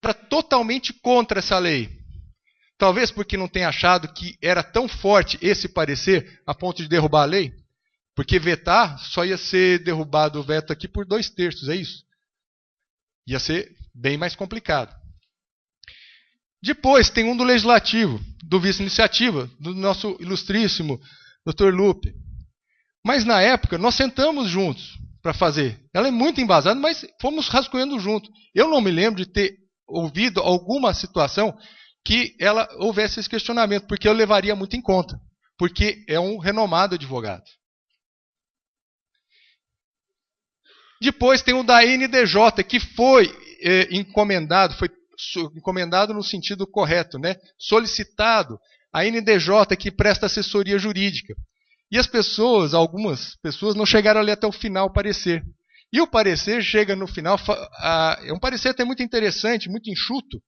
era totalmente contra essa lei. Talvez porque não tenha achado que era tão forte esse parecer a ponto de derrubar a lei. Porque vetar só ia ser derrubado o veto aqui por 2/3, é isso? Ia ser bem mais complicado. Depois tem um do Legislativo, do vice-iniciativa, do nosso ilustríssimo Dr. Lupe. Mas na época nós sentamos juntos para fazer. Ela é muito embasada, mas fomos rascunhando junto. Eu não me lembro de ter ouvido alguma situação que ela houvesse esse questionamento, porque eu levaria muito em conta, porque é um renomado advogado. Depois tem o da NDJ, que foi encomendado no sentido correto, né? Solicitado a NDJ que presta assessoria jurídica. E as pessoas, algumas pessoas, não chegaram ali até o final o parecer. E o parecer chega no final, é um parecer até muito interessante, muito enxuto,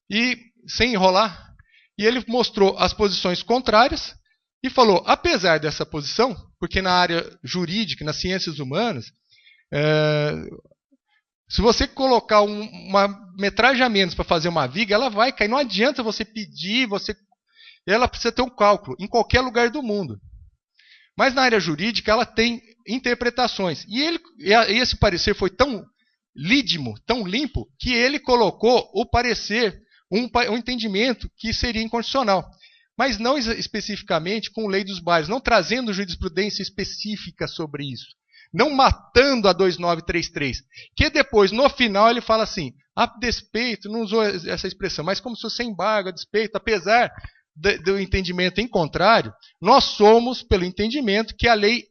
e sem enrolar. E ele mostrou as posições contrárias e falou, apesar dessa posição, porque na área jurídica, nas ciências humanas, se você colocar uma metragem a menos para fazer uma viga, ela vai cair. Não adianta você pedir, ela precisa ter um cálculo em qualquer lugar do mundo. Mas na área jurídica ela tem interpretações. E esse parecer foi tão lídimo, tão limpo, que ele colocou o parecer, um entendimento que seria inconstitucional. Mas não especificamente com lei dos bairros, não trazendo jurisprudência específica sobre isso. Não matando a 2933, que depois, no final, ele fala assim, a despeito, não usou essa expressão, mas como se fosse embargo, a despeito, apesar do entendimento em contrário, nós somos pelo entendimento que a lei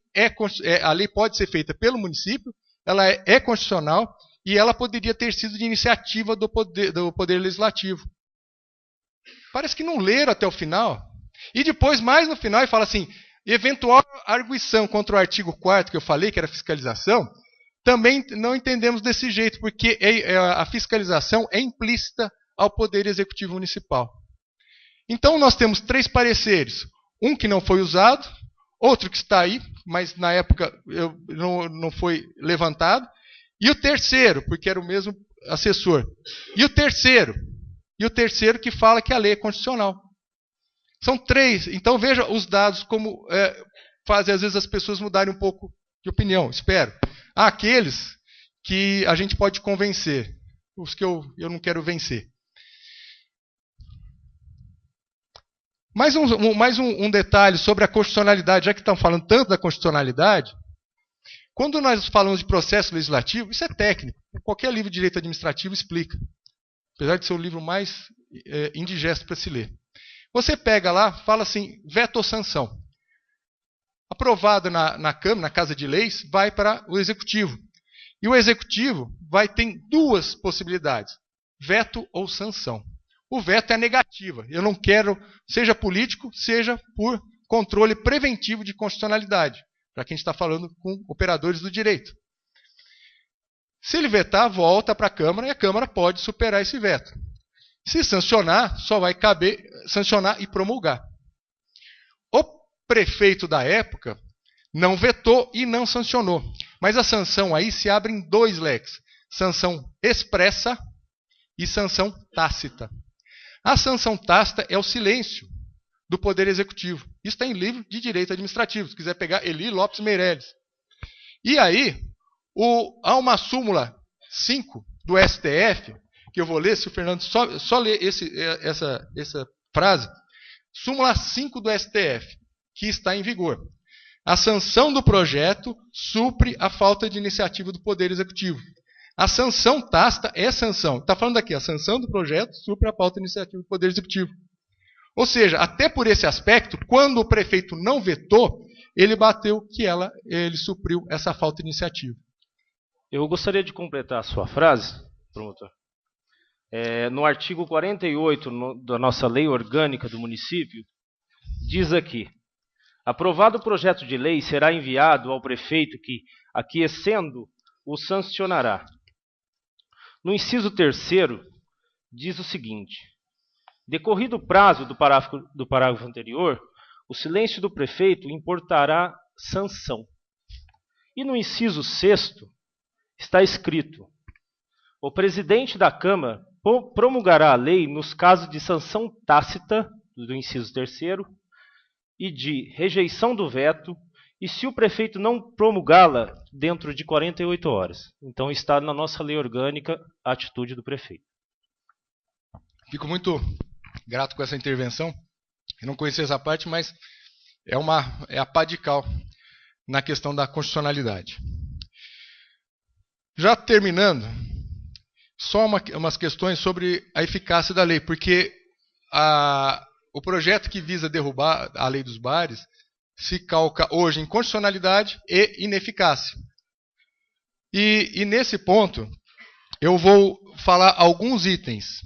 pode ser feita pelo município, ela é constitucional e ela poderia ter sido de iniciativa do poder Legislativo. Parece que não leram até o final. E depois, mais no final, ele fala assim, eventual arguição contra o artigo 4º que eu falei, que era fiscalização, também não entendemos desse jeito, porque a fiscalização é implícita ao Poder Executivo Municipal. Então nós temos 3 pareceres, um que não foi usado, outro que está aí, mas na época não foi levantado, e o terceiro, porque era o mesmo assessor, e o terceiro que fala que a lei é constitucional. São 3. Então veja os dados como fazem às vezes as pessoas mudarem um pouco de opinião. Espero. Há aqueles que a gente pode convencer. Os que eu não quero vencer. Mais um detalhe sobre a constitucionalidade. Já que estão falando tanto da constitucionalidade, quando nós falamos de processo legislativo, isso é técnico. Qualquer livro de direito administrativo explica. Apesar de ser o livro mais indigesto para se ler. Você pega lá, fala assim, veto ou sanção. Aprovado na Câmara, na Casa de Leis, vai para o Executivo. E o Executivo ter 2 possibilidades, veto ou sanção. O veto é a negativa. Eu não quero, seja político, seja por controle preventivo de constitucionalidade, para quem está falando com operadores do direito. Se ele vetar, volta para a Câmara e a Câmara pode superar esse veto. Se sancionar, só vai caber sancionar e promulgar. O prefeito da época não vetou e não sancionou. Mas a sanção aí se abre em 2 leques. Sanção expressa e sanção tácita. A sanção tácita é o silêncio do Poder Executivo. Isso está em livro de direito administrativo. Se quiser pegar Eli Lopes Meirelles. E aí, há uma súmula 5 do STF, que eu vou ler, se o Fernando só ler essa frase, súmula 5 do STF, que está em vigor. A sanção do projeto supre a falta de iniciativa do Poder Executivo. A sanção tácita é sanção. Está falando aqui, a sanção do projeto supre a falta de iniciativa do Poder Executivo. Ou seja, até por esse aspecto, quando o prefeito não vetou, ele bateu que ele supriu essa falta de iniciativa. Eu gostaria de completar a sua frase, promotor. No artigo 48 da nossa lei orgânica do município, diz aqui, aprovado o projeto de lei, será enviado ao prefeito que, aquiescendo, o sancionará. No inciso 3º, diz o seguinte, decorrido o prazo do parágrafo anterior, o silêncio do prefeito importará sanção. E no inciso 6º, está escrito, o presidente da Câmara promulgará a lei nos casos de sanção tácita, do inciso 3º, e de rejeição do veto, e se o prefeito não promulgá-la dentro de 48 horas. Então está na nossa lei orgânica a atitude do prefeito. Fico muito grato com essa intervenção. Eu não conhecia essa parte, mas é a pá de cal na questão da constitucionalidade. Já terminando, só umas questões sobre a eficácia da lei, porque o projeto que visa derrubar a lei dos bares se calca hoje em constitucionalidade e ineficácia. E nesse ponto, eu vou falar alguns itens.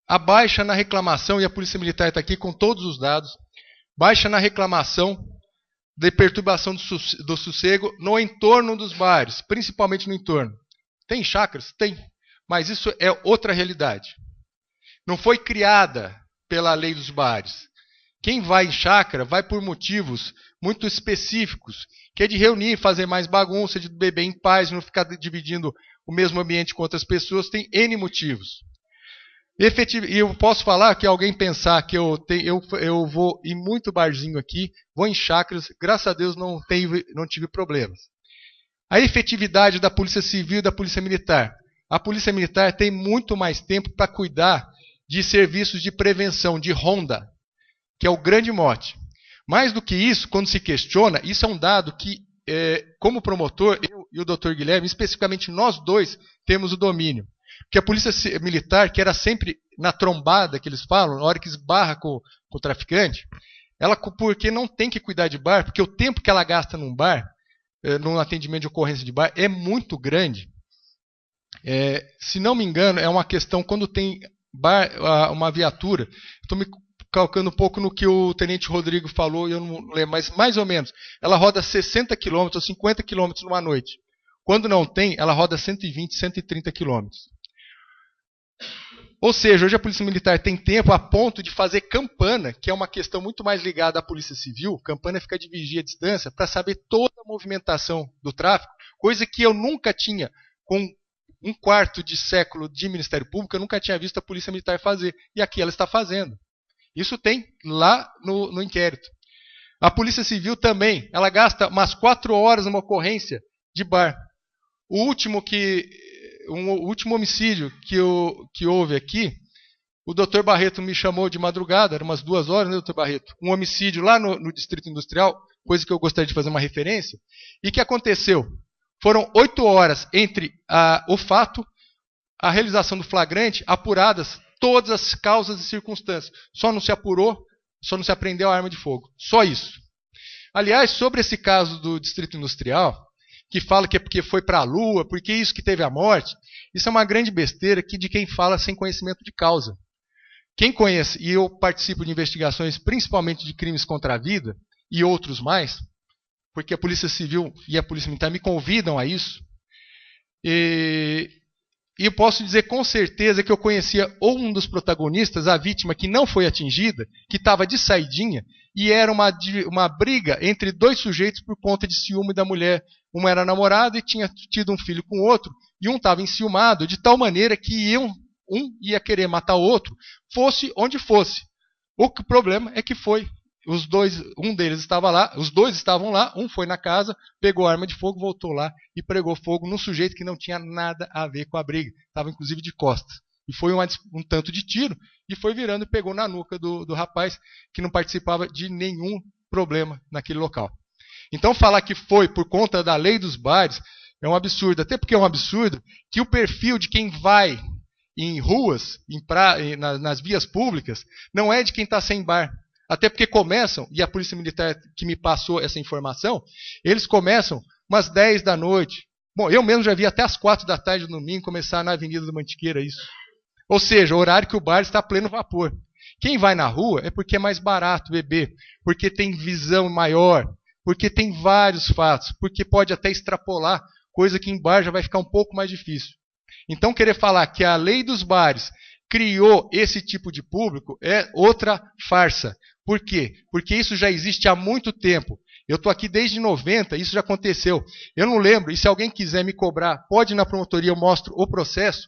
A baixa na reclamação, e a Polícia Militar está aqui com todos os dados, baixa na reclamação de perturbação do sossego no entorno dos bares, principalmente no entorno. Tem chácaras? Tem, mas isso é outra realidade. Não foi criada pela lei dos bares. Quem vai em chácara vai por motivos muito específicos, que é de reunir, fazer mais bagunça, de beber em paz, não ficar dividindo o mesmo ambiente com outras pessoas, tem N motivos. E eu posso falar que alguém pensar que eu vou em muito barzinho aqui, vou em chácaras, graças a Deus não tive problemas. A efetividade da Polícia Civil e da Polícia Militar. A Polícia Militar tem muito mais tempo para cuidar de serviços de prevenção, de ronda, que é o grande mote. Mais do que isso, quando se questiona, isso é um dado que, como promotor, eu e o Dr. Guilherme, especificamente nós dois, temos o domínio. Porque a Polícia Militar, que era sempre na trombada, que eles falam, na hora que esbarra com o traficante, ela, porque não tem que cuidar de bar, porque o tempo que ela gasta num bar, num atendimento de ocorrência de bar, é muito grande. Se não me engano, é uma questão, quando tem bar, uma viatura, estou me calcando um pouco no que o Tenente Rodrigo falou, eu não lembro, mas mais ou menos, ela roda 60 km ou 50 km numa noite. Quando não tem, ela roda 120, 130 km. Ou seja, hoje a Polícia Militar tem tempo a ponto de fazer campana, que é uma questão muito mais ligada à Polícia Civil. Campana fica de vigia à distância para saber toda a movimentação do tráfico, coisa que eu nunca tinha, com um quarto de século de Ministério Público, eu nunca tinha visto a Polícia Militar fazer. E aqui ela está fazendo. Isso tem lá no inquérito. A Polícia Civil também, ela gasta umas 4 horas numa ocorrência de bar. O último homicídio que houve aqui, o Dr. Barreto me chamou de madrugada, eram umas 2 horas, né, Dr. Barreto? Um homicídio lá no Distrito Industrial, coisa que eu gostaria de fazer uma referência. E o que aconteceu? Foram 8 horas entre o fato, a realização do flagrante, apuradas todas as causas e circunstâncias. Só não se apurou, só não se apreendeu a arma de fogo. Só isso. Aliás, sobre esse caso do Distrito Industrial, que fala que é porque foi para a Lua, porque isso que teve a morte, isso é uma grande besteira de quem fala sem conhecimento de causa. Quem conhece, e eu participo de investigações principalmente de crimes contra a vida, e outros mais, porque a Polícia Civil e a Polícia Militar me convidam a isso, e eu posso dizer com certeza que eu conhecia ou um dos protagonistas, a vítima que não foi atingida, que estava de saidinha, e era uma briga entre 2 sujeitos por conta de ciúme da mulher. Uma era namorada e tinha tido um filho com o outro, e um estava enciumado, de tal maneira que um ia querer matar o outro, fosse onde fosse. O problema é que foi. Um deles estava lá, os 2 estavam lá, um foi na casa, pegou a arma de fogo, voltou lá e pregou fogo num sujeito que não tinha nada a ver com a briga. Estava inclusive de costas. E foi um tanto de tiro, e foi virando e pegou na nuca do rapaz, que não participava de nenhum problema naquele local. Então falar que foi por conta da lei dos bares é um absurdo. Até porque é um absurdo que o perfil de quem vai em ruas, nas vias públicas, não é de quem está sem bar. Até porque começam, e a Polícia Militar que me passou essa informação, eles começam umas 10 da noite. Bom, eu mesmo já vi até as 4 da tarde no domingo começar na Avenida do Mantiqueira isso. Ou seja, o horário que o bar está a pleno vapor. Quem vai na rua é porque é mais barato beber, porque tem visão maior, porque tem vários fatos, porque pode até extrapolar, coisa que em bar já vai ficar um pouco mais difícil. Então querer falar que a lei dos bares criou esse tipo de público é outra farsa. Por quê? Porque isso já existe há muito tempo. Eu estou aqui desde 90, isso já aconteceu. Eu não lembro, e se alguém quiser me cobrar, pode ir na promotoria, eu mostro o processo.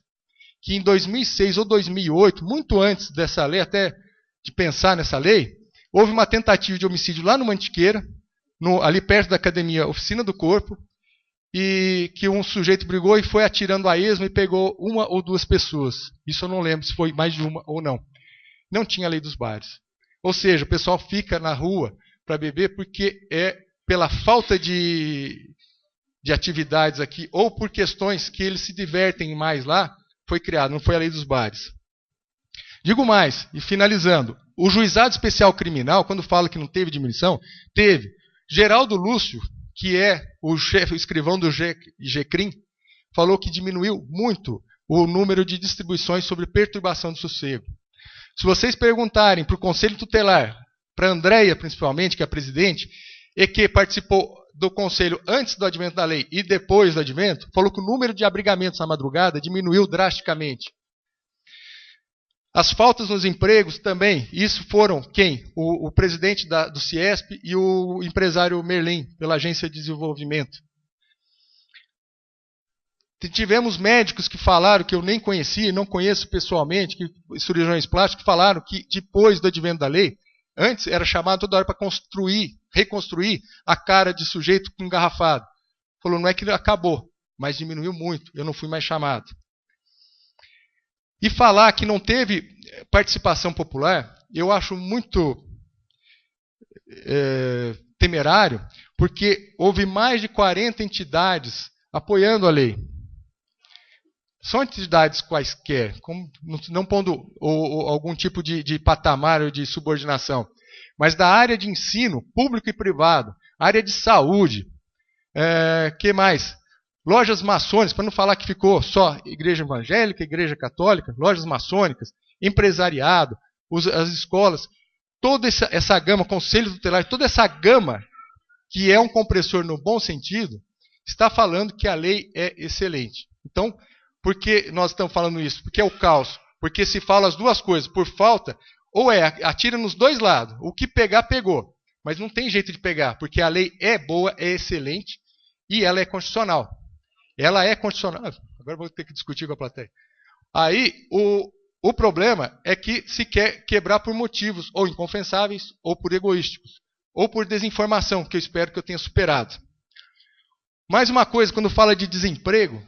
que em 2006 ou 2008, muito antes dessa lei, até de pensar nessa lei, houve uma tentativa de homicídio lá no Mantiqueira, ali perto da academia Oficina do Corpo, e que um sujeito brigou e foi atirando a esmo e pegou uma ou duas pessoas. Isso eu não lembro se foi mais de uma ou não. Não tinha lei dos bares. Ou seja, o pessoal fica na rua para beber porque é pela falta de atividades aqui, ou por questões que eles se divertem mais lá, foi criado, não foi a lei dos bares. Digo mais, e finalizando, o juizado especial criminal, quando fala que não teve diminuição, teve. Geraldo Lúcio, que é o escrivão do GCRIM, falou que diminuiu muito o número de distribuições sobre perturbação do sossego. Se vocês perguntarem para o Conselho Tutelar, para a Andréia principalmente, que é a presidente, e que participou do Conselho antes do advento da lei e depois do advento, falou que o número de abrigamentos na madrugada diminuiu drasticamente. As faltas nos empregos também, isso foram quem? O presidente do Ciesp e o empresário Merlin, pela Agência de Desenvolvimento. Tivemos médicos que falaram, que eu nem conhecia, não conheço pessoalmente, cirurgiões plásticos, que falaram que depois do advento da lei, antes era chamado toda hora para reconstruir a cara de sujeito engarrafado. Falou, não é que acabou, mas diminuiu muito, eu não fui mais chamado. E falar que não teve participação popular, eu acho muito temerário, porque houve mais de 40 entidades apoiando a lei. São entidades quaisquer, não pondo algum tipo de patamar ou de subordinação, mas da área de ensino, público e privado, área de saúde, que mais? Lojas maçônicas, para não falar que ficou só igreja evangélica, igreja católica, lojas maçônicas, empresariado, as escolas, toda essa gama, conselho tutelar, toda essa gama, que é um compressor no bom sentido, está falando que a lei é excelente. Então, por que nós estamos falando isso? Porque é o caos. Porque se fala as duas coisas, por falta, ou atira nos dois lados. O que pegar, pegou. Mas não tem jeito de pegar, porque a lei é boa, é excelente, e ela é constitucional. Ela é constitucional. Agora vou ter que discutir com a plateia. Aí, o problema é que se quer quebrar por motivos ou inconfessáveis, ou por egoísticos, ou por desinformação, que eu espero que eu tenha superado. Mais uma coisa, quando fala de desemprego,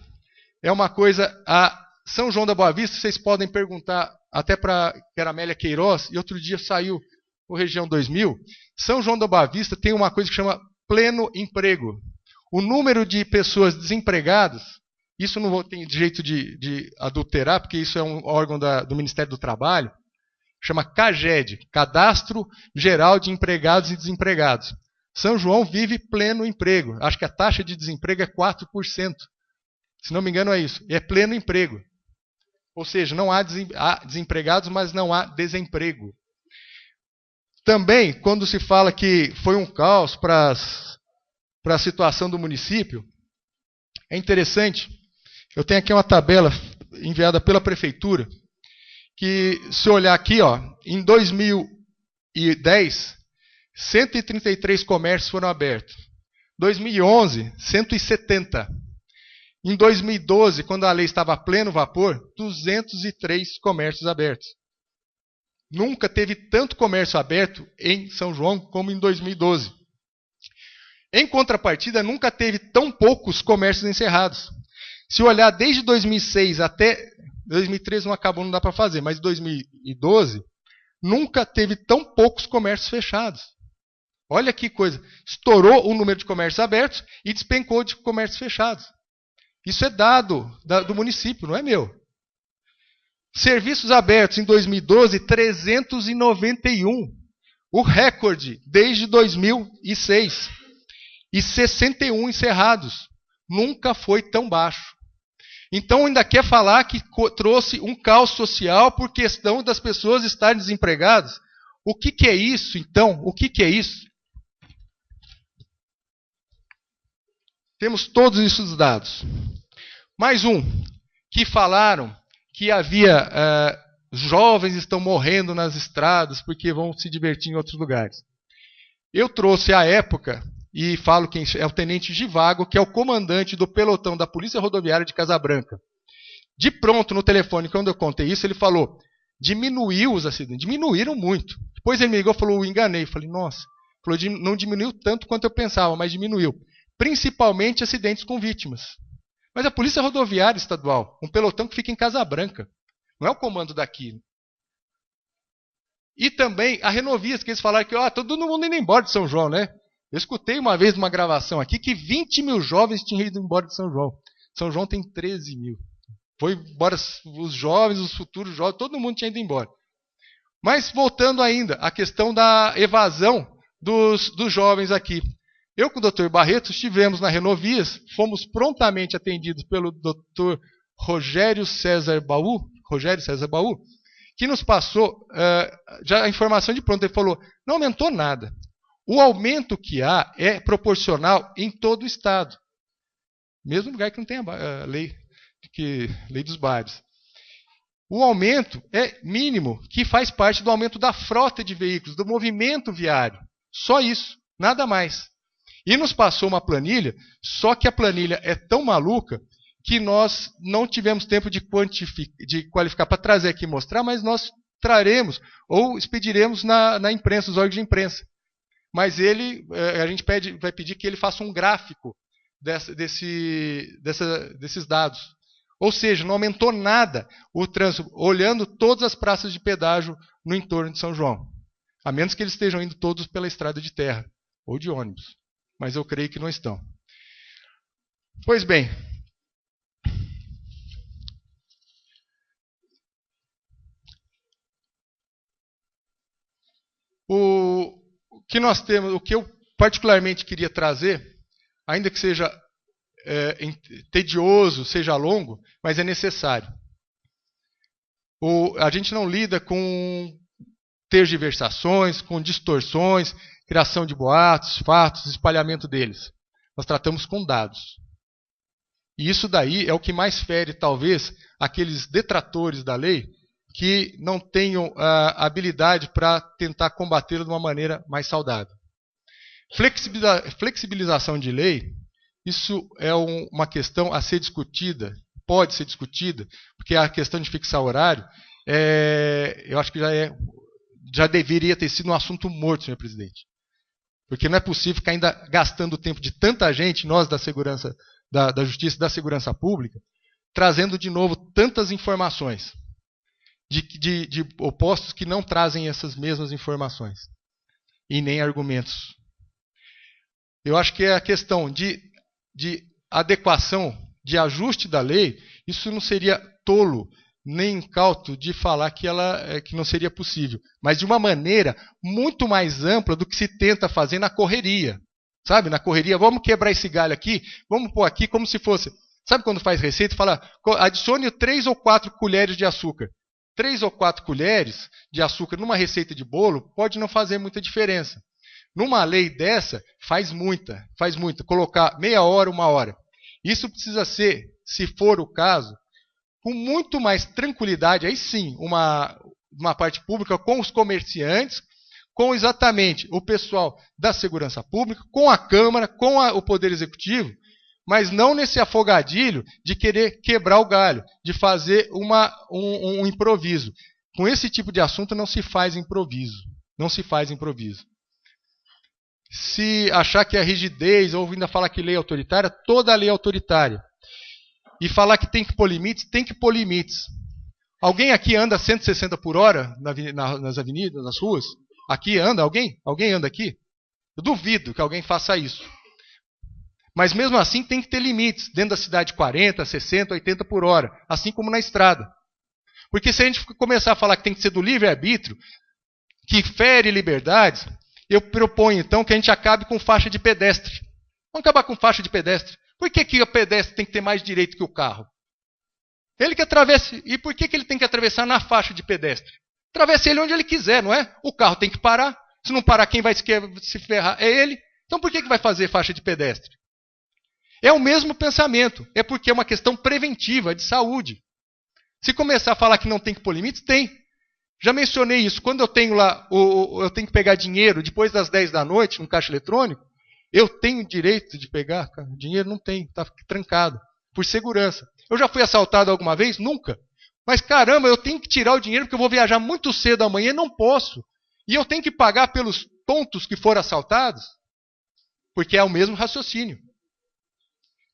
é uma coisa, a São João da Boa Vista, vocês podem perguntar até para a Amélia Queiroz, e outro dia saiu o Região 2000, São João da Boa Vista tem uma coisa que chama pleno emprego. O número de pessoas desempregadas, isso não vou ter jeito de adulterar, porque isso é um órgão do Ministério do Trabalho, chama CAGED, Cadastro Geral de Empregados e Desempregados. São João vive pleno emprego. Acho que a taxa de desemprego é 4%. Se não me engano é isso. É pleno emprego. Ou seja, não há desempregados, mas não há desemprego. Também, quando se fala que foi um caos para a situação do município, é interessante. Eu tenho aqui uma tabela enviada pela prefeitura, que se olhar aqui, ó, em 2010, 133 comércios foram abertos. 2011, 170. Em 2012, quando a lei estava a pleno vapor, 203 comércios abertos. Nunca teve tanto comércio aberto em São João como em 2012. Em contrapartida, nunca teve tão poucos comércios encerrados. Se olhar desde 2006 até 2013 não acabou, não dá para fazer, mas 2012 nunca teve tão poucos comércios fechados. Olha que coisa. Estourou o número de comércios abertos e despencou de comércios fechados. Isso é dado do município, não é meu. Serviços abertos em 2012, 391. O recorde desde 2006. E 61 encerrados. Nunca foi tão baixo. Então ainda quer falar que trouxe um caos social por questão das pessoas estarem desempregadas? O que é isso, então? O que é isso? Temos todos esses dados. Mais um, que falaram que havia jovens estão morrendo nas estradas porque vão se divertir em outros lugares. Eu trouxe a época, e falo quem é o Tenente Givago, que é o comandante do pelotão da Polícia Rodoviária de Casabranca. De pronto, no telefone, quando eu contei isso, ele falou, diminuiu os acidentes, diminuíram muito. Depois ele me ligou e falou, enganei. Eu falei, nossa, falou, não diminuiu tanto quanto eu pensava, mas diminuiu. Principalmente acidentes com vítimas. Mas a Polícia Rodoviária Estadual, um pelotão que fica em Casa Branca, não é o comando daqui. E também a Renovias, que eles falaram que todo mundo indo embora de São João, né? Eu escutei uma vez numa gravação aqui que 20 mil jovens tinham ido embora de São João. São João tem 13 mil. Foi embora os jovens, os futuros jovens, todo mundo tinha ido embora. Mas voltando ainda à questão da evasão dos jovens aqui. Eu com o Dr. Barreto estivemos na Renovias, fomos prontamente atendidos pelo Dr. Rogério César Baú, que nos passou já a informação de pronto. Ele falou, não aumentou nada. O aumento que há é proporcional em todo o Estado. Mesmo lugar que não tem a lei dos bairros. O aumento é mínimo, que faz parte do aumento da frota de veículos, do movimento viário. Só isso, nada mais. E nos passou uma planilha, só que a planilha é tão maluca que nós não tivemos tempo de qualificar para trazer aqui e mostrar, mas nós traremos ou expediremos na imprensa, os órgãos de imprensa. Mas a gente vai pedir que ele faça um gráfico desses dados. Ou seja, não aumentou nada o trânsito, olhando todas as praças de pedágio no entorno de São João. A menos que eles estejam indo todos pela estrada de terra ou de ônibus. Mas eu creio que não estão. Pois bem. O que nós temos, o que eu particularmente queria trazer, ainda que seja tedioso, seja longo, mas é necessário. A gente não lida com tergiversações, com distorções, criação de boatos, fatos, espalhamento deles. Nós tratamos com dados. E isso daí é o que mais fere, talvez, aqueles detratores da lei que não tenham a habilidade para tentar combatê-lo de uma maneira mais saudável. Flexibilização de lei, isso é uma questão a ser discutida, pode ser discutida, porque a questão de fixar horário, eu acho que já deveria ter sido um assunto morto, senhor presidente. Porque não é possível ficar ainda gastando o tempo de tanta gente, nós da segurança, da justiça e da segurança pública, trazendo de novo tantas informações de opostos que não trazem essas mesmas informações e nem argumentos. Eu acho que é a questão de adequação, de ajuste da lei, isso não seria tolo nem incauto de falar que não seria possível, mas de uma maneira muito mais ampla do que se tenta fazer na correria. Sabe, na correria, vamos quebrar esse galho aqui, vamos pôr aqui como se fosse... Sabe quando faz receita, fala, adicione 3 ou 4 colheres de açúcar. 3 ou 4 colheres de açúcar numa receita de bolo pode não fazer muita diferença. Numa lei dessa, faz muita. Colocar meia hora, 1 hora. Isso precisa ser, se for o caso, com muito mais tranquilidade, aí sim, uma parte pública com os comerciantes, com exatamente o pessoal da segurança pública, com a Câmara, com o Poder Executivo, mas não nesse afogadilho de querer quebrar o galho, de fazer um improviso. Com esse tipo de assunto não se faz improviso. Não se faz improviso. Se achar que é rigidez, ou ainda falar que lei é autoritária, toda lei é autoritária. E falar que tem que pôr limites, tem que pôr limites. Alguém aqui anda 160 por hora nas avenidas, nas ruas? Aqui anda alguém? Alguém anda aqui? Eu duvido que alguém faça isso. Mas mesmo assim tem que ter limites. Dentro da cidade 40, 60, 80 por hora. Assim como na estrada. Porque se a gente começar a falar que tem que ser do livre-arbítrio, que fere liberdades, eu proponho então que a gente acabe com faixa de pedestre. Vamos acabar com faixa de pedestre. Por que o pedestre tem que ter mais direito que o carro? Ele que atravessa. E por que ele tem que atravessar na faixa de pedestre? Atravessa ele onde ele quiser, não é? O carro tem que parar. Se não parar, quem vai se ferrar é ele. Então por que vai fazer faixa de pedestre? É o mesmo pensamento. É porque é uma questão preventiva, de saúde. Se começar a falar que não tem que pôr limites, tem. Já mencionei isso. Quando eu tenho lá, eu tenho que pegar dinheiro depois das 10 da noite no caixa eletrônico, eu tenho direito de pegar dinheiro? Não tenho, está trancado. Por segurança. Eu já fui assaltado alguma vez? Nunca. Mas caramba, eu tenho que tirar o dinheiro porque eu vou viajar muito cedo amanhã e não posso. E eu tenho que pagar pelos tontos que foram assaltados? Porque é o mesmo raciocínio.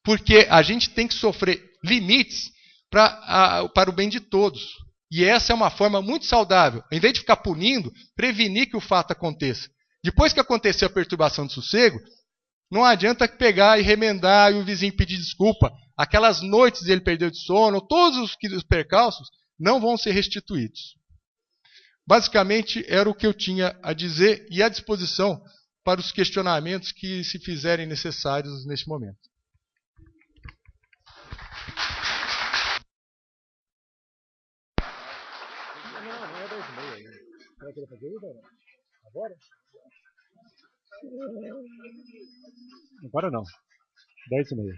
Porque a gente tem que sofrer limites para o bem de todos. E essa é uma forma muito saudável. Em vez de ficar punindo, prevenir que o fato aconteça. Depois que aconteceu a perturbação de sossego, não adianta pegar e remendar e o vizinho pedir desculpa. Aquelas noites ele perdeu de sono, todos os percalços não vão ser restituídos. Basicamente, era o que eu tinha a dizer e à disposição para os questionamentos que se fizerem necessários neste momento. Agora não. 10h30.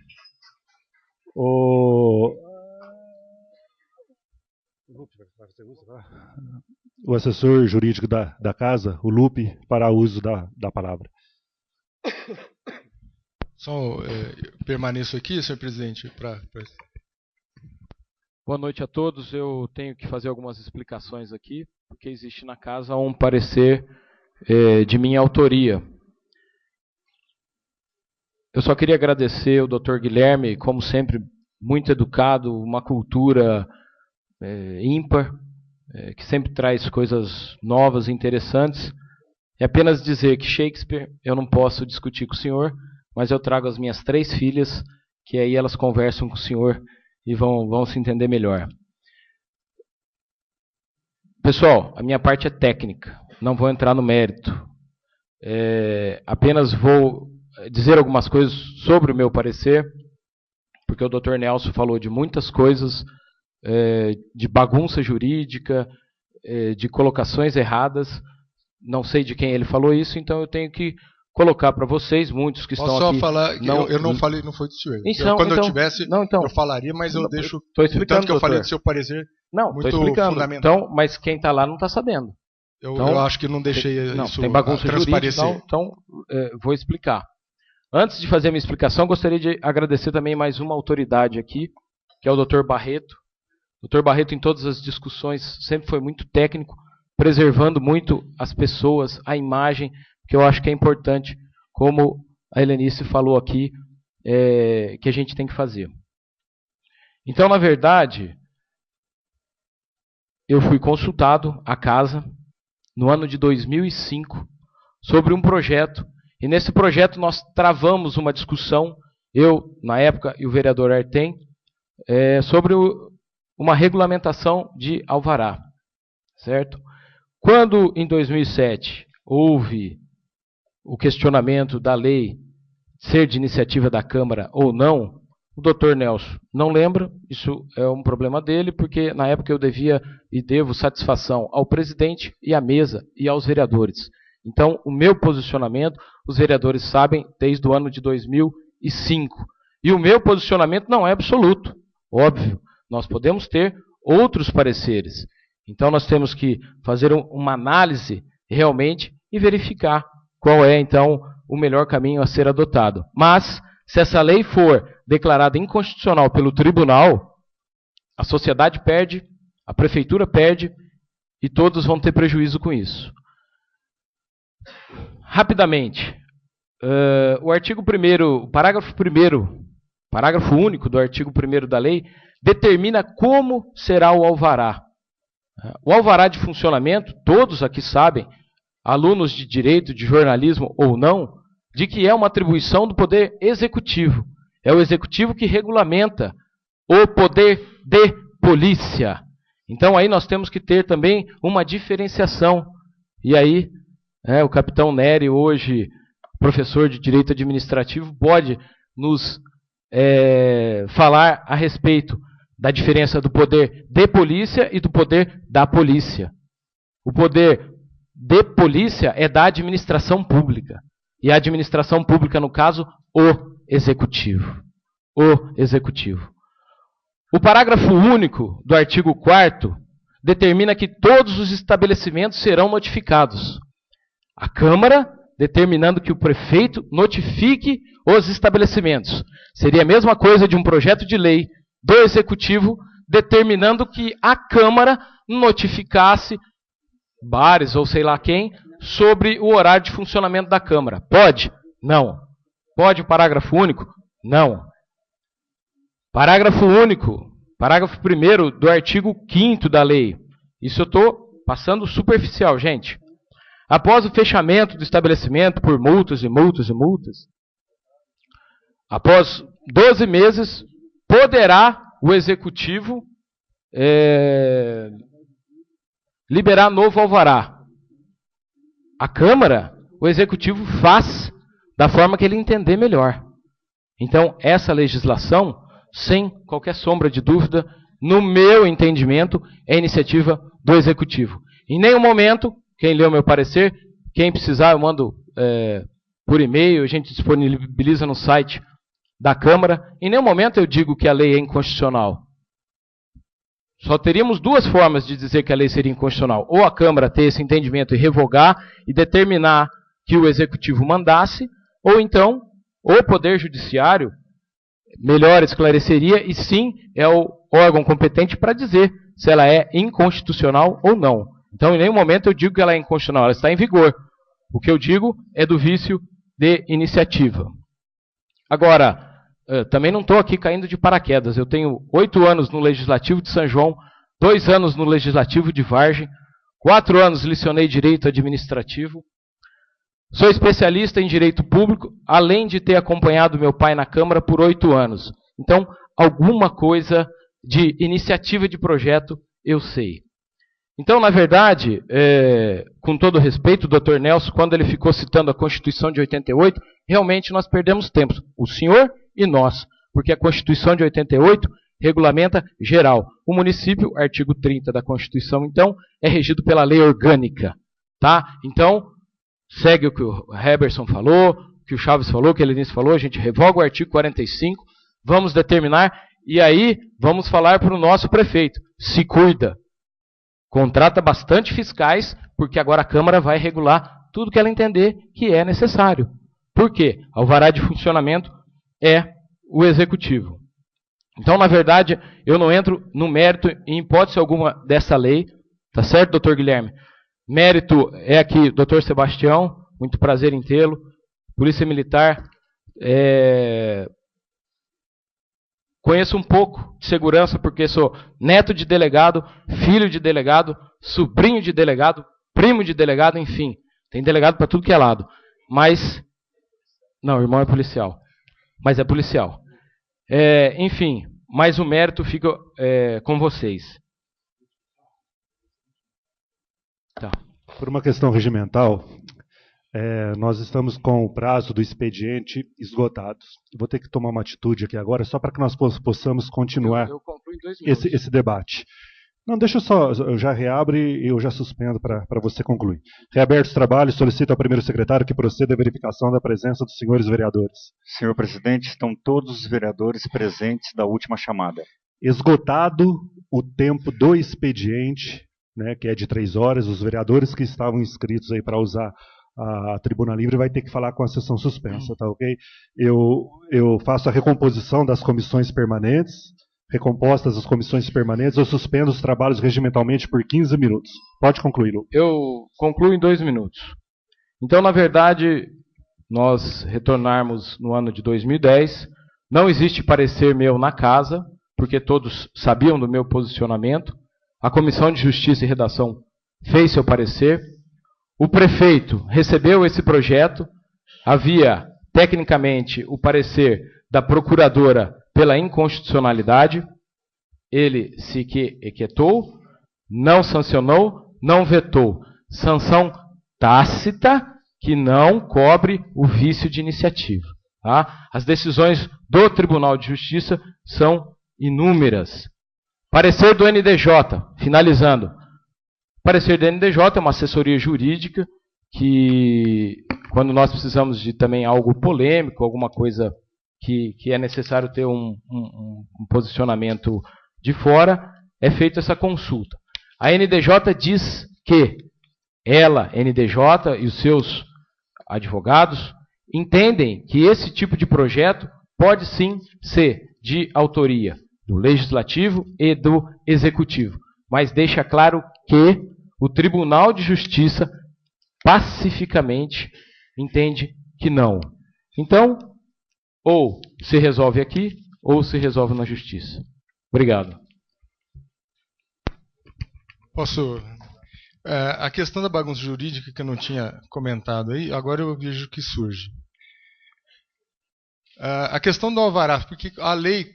O assessor jurídico da casa, o Lupe, para uso da palavra. Só permaneço aqui, senhor presidente. Boa noite a todos. Eu tenho que fazer algumas explicações aqui, porque existe na casa um parecer de minha autoria. Eu só queria agradecer ao Dr. Guilherme, como sempre, muito educado, uma cultura ímpar, que sempre traz coisas novas e interessantes. É apenas dizer que Shakespeare eu não posso discutir com o senhor, mas eu trago as minhas 3 filhas, que aí elas conversam com o senhor e vão se entender melhor. Pessoal, a minha parte é técnica, não vou entrar no mérito. Apenas vou dizer algumas coisas sobre o meu parecer, porque o Dr. Nelson falou de muitas coisas, de bagunça jurídica, de colocações erradas. Não sei de quem ele falou isso, então eu tenho que colocar para vocês, muitos que estão aqui... Posso só falar, que eu não falei, não foi do senhor. Quando eu tivesse, eu falaria, mas eu deixo... Estou explicando, tanto que eu falei do seu parecer, muito fundamental. Então, mas quem está lá não está sabendo. Eu acho que não deixei isso tem bagunça transparecer. Jurídica, então vou explicar. Antes de fazer a minha explicação, gostaria de agradecer também mais uma autoridade aqui, que é o Dr. Barreto. O Dr. Barreto, em todas as discussões, sempre foi muito técnico, preservando muito as pessoas, a imagem, que eu acho que é importante, como a Helenice falou aqui, que a gente tem que fazer. Então, na verdade, eu fui consultado à casa, no ano de 2005, sobre um projeto, e nesse projeto nós travamos uma discussão, eu, na época, e o vereador Artem, sobre uma regulamentação de alvará, certo? Quando, em 2007, houve o questionamento da lei ser de iniciativa da Câmara ou não, o Dr. Nelson não lembra, isso é um problema dele, porque na época eu devia e devo satisfação ao presidente e à mesa e aos vereadores. Então, o meu posicionamento, os vereadores sabem desde o ano de 2005. E o meu posicionamento não é absoluto, óbvio. Nós podemos ter outros pareceres. Então, nós temos que fazer uma análise realmente e verificar qual é, então, o melhor caminho a ser adotado. Mas, se essa lei for declarada inconstitucional pelo tribunal, a sociedade perde, a prefeitura perde e todos vão ter prejuízo com isso. Rapidamente, o artigo 1º, o parágrafo 1º, parágrafo único do artigo 1º da lei, determina como será o alvará. O alvará de funcionamento, todos aqui sabem, alunos de direito, de jornalismo ou não, de que é uma atribuição do poder executivo. É o executivo que regulamenta o poder de polícia. Então aí nós temos que ter também uma diferenciação. E aí, o capitão Nery, hoje professor de direito administrativo, pode nos falar a respeito da diferença do poder de polícia e do poder da polícia. O poder de polícia é da administração pública. E a administração pública, no caso, o executivo. O executivo. O parágrafo único do artigo 4º determina que todos os estabelecimentos serão notificados. A Câmara, determinando que o prefeito notifique os estabelecimentos. Seria a mesma coisa de um projeto de lei do Executivo, determinando que a Câmara notificasse bares ou sei lá quem sobre o horário de funcionamento da Câmara. Pode? Não. Pode o parágrafo único? Não. Parágrafo único, parágrafo 1º do artigo 5º da lei. Isso eu estou passando superficial, gente. Após o fechamento do estabelecimento por multas e multas e multas, após 12 meses, poderá o Executivo liberar novo alvará. A Câmara, o Executivo faz da forma que ele entender melhor. Então, essa legislação, sem qualquer sombra de dúvida, no meu entendimento, é iniciativa do Executivo. Em nenhum momento, quem leu meu parecer, quem precisar, eu mando por e-mail, a gente disponibiliza no site da Câmara. Em nenhum momento eu digo que a lei é inconstitucional. Só teríamos duas formas de dizer que a lei seria inconstitucional. Ou a Câmara ter esse entendimento e revogar e determinar que o Executivo mandasse, ou então o Poder Judiciário melhor esclareceria e sim é o órgão competente para dizer se ela é inconstitucional ou não. Então, em nenhum momento eu digo que ela é inconstitucional, ela está em vigor. O que eu digo é do vício de iniciativa. Agora, também não estou aqui caindo de paraquedas. Eu tenho 8 anos no Legislativo de São João, 2 anos no Legislativo de Vargem, 4 anos licionei Direito Administrativo, sou especialista em Direito Público, além de ter acompanhado meu pai na Câmara por 8 anos. Então, alguma coisa de iniciativa de projeto eu sei. Então, na verdade, com todo respeito, o Dr. Nelson, quando ele ficou citando a Constituição de 88, realmente nós perdemos tempo, o senhor e nós, porque a Constituição de 88 regulamenta geral. O município, artigo 30 da Constituição, então, é regido pela lei orgânica. Tá? Então, segue o que o Heberson falou, o que o Chaves falou, o que a Helenice falou, a gente revoga o artigo 45, vamos determinar, e aí vamos falar para o nosso prefeito, se cuida. Contrata bastante fiscais, porque agora a Câmara vai regular tudo que ela entender que é necessário. Por quê? Alvará de funcionamento é o Executivo. Então, na verdade, eu não entro no mérito, em hipótese alguma, dessa lei. Tá certo, doutor Guilherme? Mérito é aqui, doutor Sebastião, muito prazer em tê-lo. Polícia Militar, conheço um pouco de segurança, porque sou neto de delegado, filho de delegado, sobrinho de delegado, primo de delegado, enfim. Tem delegado para tudo que é lado. Mas, não, o irmão é policial. Mas é policial. Enfim, mas o mérito fica com vocês. Tá. Por uma questão regimental, nós estamos com o prazo do expediente esgotado. Vou ter que tomar uma atitude aqui agora, só para que nós possamos continuar eu concluo em 2 minutos. esse debate. Não, deixa eu já reabro e eu já suspendo para você concluir. Reabertos os trabalhos, solicito ao primeiro secretário que proceda à verificação da presença dos senhores vereadores. Senhor presidente, estão todos os vereadores presentes da última chamada. Esgotado o tempo do expediente, né, que é de 3 horas, os vereadores que estavam inscritos aí para usar a tribuna livre vai ter que falar com a sessão suspensa, tá ok? Eu faço a recomposição das comissões permanentes, recompostas as comissões permanentes, eu suspendo os trabalhos regimentalmente por 15 minutos. Pode concluir, Lu. Eu concluo em 2 minutos. Então, na verdade, nós retornarmos no ano de 2010, não existe parecer meu na casa, porque todos sabiam do meu posicionamento. A Comissão de Justiça e Redação fez seu parecer. O prefeito recebeu esse projeto. Havia, tecnicamente, o parecer da procuradora pela inconstitucionalidade. Ele se equietou, não sancionou, não vetou. Sanção tácita que não cobre o vício de iniciativa. Tá? As decisões do Tribunal de Justiça são inúmeras. Parecer do NDJ, finalizando. Parecer do NDJ é uma assessoria jurídica que, quando nós precisamos de também algo polêmico, alguma coisa que é necessário ter um posicionamento de fora, é feita essa consulta. A NDJ diz que ela, NDJ, e os seus advogados entendem que esse tipo de projeto pode sim ser de autoria do Legislativo e do Executivo. Mas deixa claro que o Tribunal de Justiça pacificamente entende que não. Então, ou se resolve aqui, ou se resolve na Justiça. Obrigado. Posso... a questão da bagunça jurídica que eu não tinha comentado aí, agora eu vejo que surge. A questão do alvará, porque a lei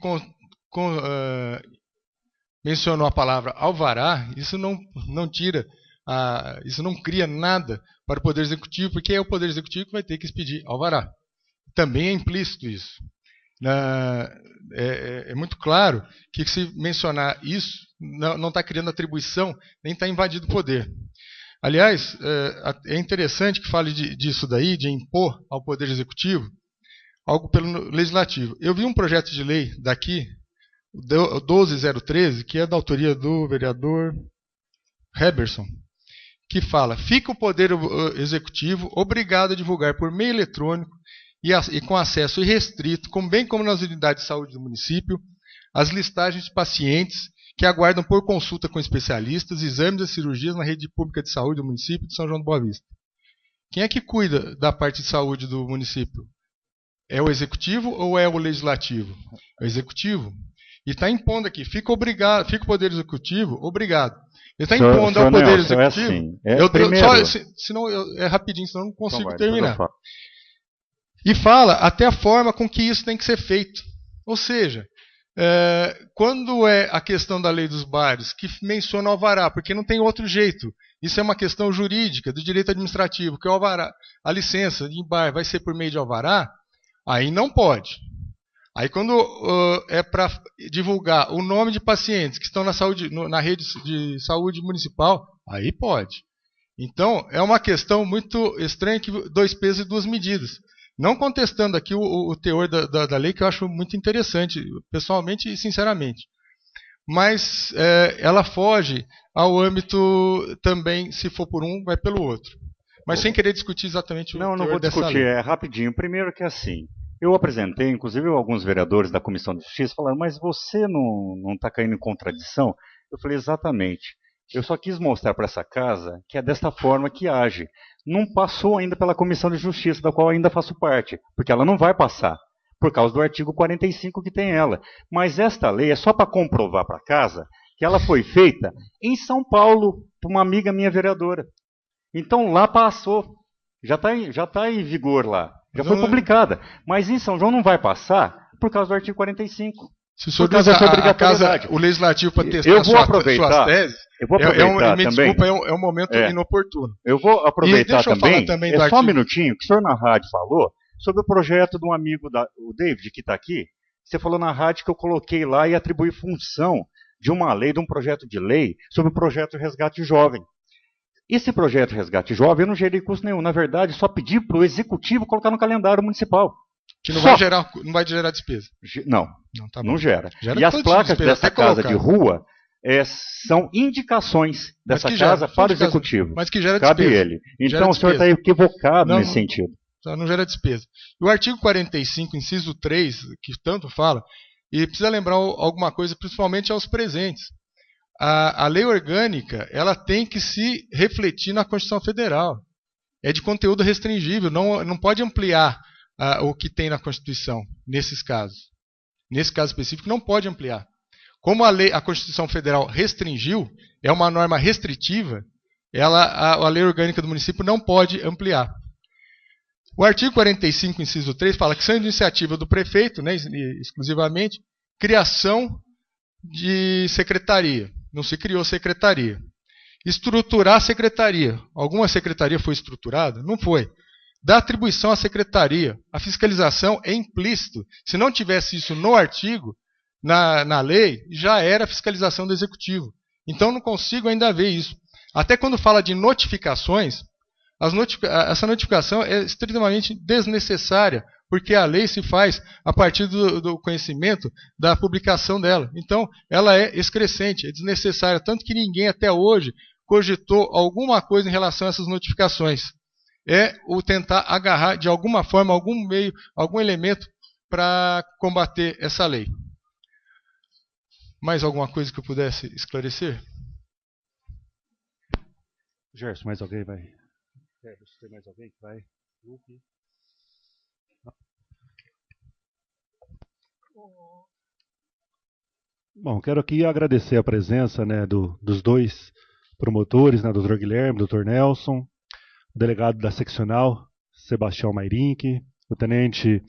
mencionou a palavra alvará, isso não tira, isso não cria nada para o Poder Executivo, porque é o Poder Executivo que vai ter que expedir alvará. Também é implícito isso. É muito claro que se mencionar isso, não está criando atribuição, nem está invadindo o poder. Aliás, é interessante que fale disso daí, de impor ao Poder Executivo, algo pelo Legislativo. Eu vi um projeto de lei daqui, o 12013, que é da autoria do vereador Heberson, que fala: fica o Poder Executivo obrigado a divulgar por meio eletrônico e com acesso irrestrito, bem como nas unidades de saúde do município, as listagens de pacientes que aguardam por consulta com especialistas, exames e cirurgias na rede pública de saúde do município de São João do Boa Vista. Quem é que cuida da parte de saúde do município? É o Executivo ou é o Legislativo? É o Executivo. E está impondo aqui, fica o Poder Executivo obrigado. Ele está impondo ao Poder Executivo. É rapidinho, senão eu não consigo terminar. E fala até a forma com que isso tem que ser feito. Ou seja, quando é a questão da lei dos bares, que menciona o alvará, porque não tem outro jeito. Isso é uma questão jurídica, do direito administrativo, que o alvará, a licença de bar vai ser por meio de alvará, aí não pode. Aí quando é para divulgar o nome de pacientes que estão na rede de saúde municipal, aí pode. Então, é uma questão muito estranha, que 2 pesos e 2 medidas. Não contestando aqui o teor da lei, que eu acho muito interessante, pessoalmente e sinceramente. Mas ela foge ao âmbito também, se for por um, vai pelo outro. Mas sem querer discutir exatamente o teor não vou dessa discutir, lei. é rapidinho. Primeiro que assim, eu apresentei, inclusive alguns vereadores da Comissão de Justiça falaram: mas você não está caindo em contradição? Eu falei: exatamente. Eu só quis mostrar para essa casa que é desta forma que age. Não passou ainda pela Comissão de Justiça, da qual ainda faço parte, porque ela não vai passar, por causa do artigo 45 que tem ela. Mas esta lei é só para comprovar para casa que ela foi feita em São Paulo, por uma amiga minha vereadora. Então lá passou, já está em vigor lá, já foi publicada. Mas em São João não vai passar por causa do artigo 45. Se o senhor diz a casa, o Legislativo, para testar suas teses, é um momento inoportuno. Eu vou aproveitar também só um minutinho, que o senhor na rádio falou sobre o projeto de um amigo, o David, que está aqui. Você falou na rádio que eu coloquei lá e atribuí função de uma lei, de um projeto de lei, sobre o projeto Resgate Jovem. Esse projeto Resgate Jovem eu não gerei custo nenhum. Na verdade, só pedi para o Executivo colocar no calendário municipal. Que não vai gerar despesa. Não, tá bom. Não gera. E as placas dessa casa de rua são indicações dessa casa para o Executivo. Mas que gera Cabe despesa. ele. Então o senhor está equivocado nesse sentido. Não gera despesa. O artigo 45, inciso 3, que tanto fala, e precisa lembrar alguma coisa, principalmente aos presentes. A lei orgânica, ela tem que se refletir na Constituição Federal. É de conteúdo restringível, não pode ampliar o que tem na Constituição, nesses casos. Nesse caso específico, não pode ampliar. Como a Constituição Federal restringiu, é uma norma restritiva, a lei orgânica do município não pode ampliar. O artigo 45, inciso 3, fala que são iniciativa do prefeito, né, exclusivamente, criação de secretaria. Não se criou secretaria. Estruturar a secretaria. Alguma secretaria foi estruturada? Não foi. Da atribuição à secretaria. A fiscalização é implícito. Se não tivesse isso no artigo, na lei, já era fiscalização do Executivo. Então não consigo ainda ver isso. Até quando fala de notificações, essa notificação é extremamente desnecessária, porque a lei se faz a partir do conhecimento da publicação dela. Então, ela é excrescente, é desnecessária, tanto que ninguém até hoje cogitou alguma coisa em relação a essas notificações. É o tentar agarrar de alguma forma, algum meio, algum elemento para combater essa lei. Mais alguma coisa que eu pudesse esclarecer? Gerson, mais alguém vai? Gerson, tem mais alguém que vai? Bom, quero aqui agradecer a presença, né, dos dois promotores, né, Dr. Guilherme, Dr. Nelson, o delegado da seccional, Sebastião Mairink, o tenente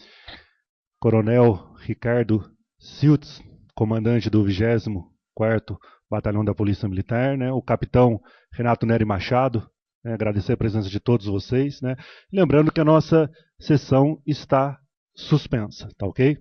coronel Ricardo Siltz, comandante do 24º Batalhão da Polícia Militar, né, o capitão Renato Nery Machado, né, agradecer a presença de todos vocês, né, lembrando que a nossa sessão está suspensa, tá ok?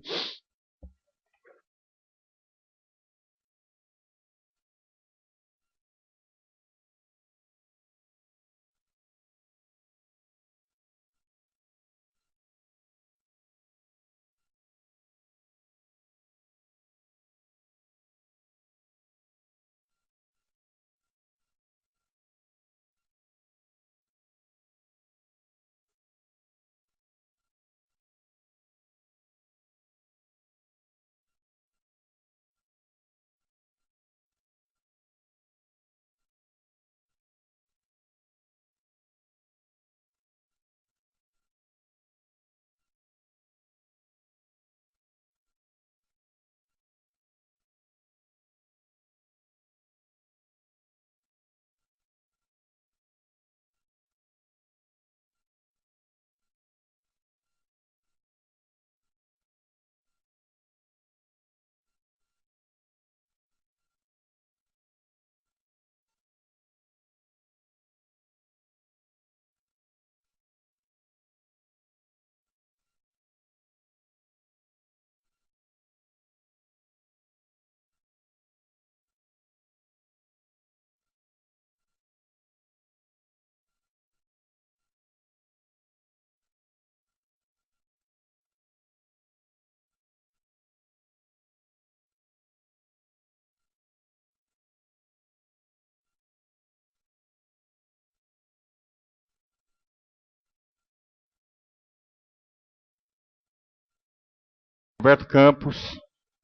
Roberto Campos,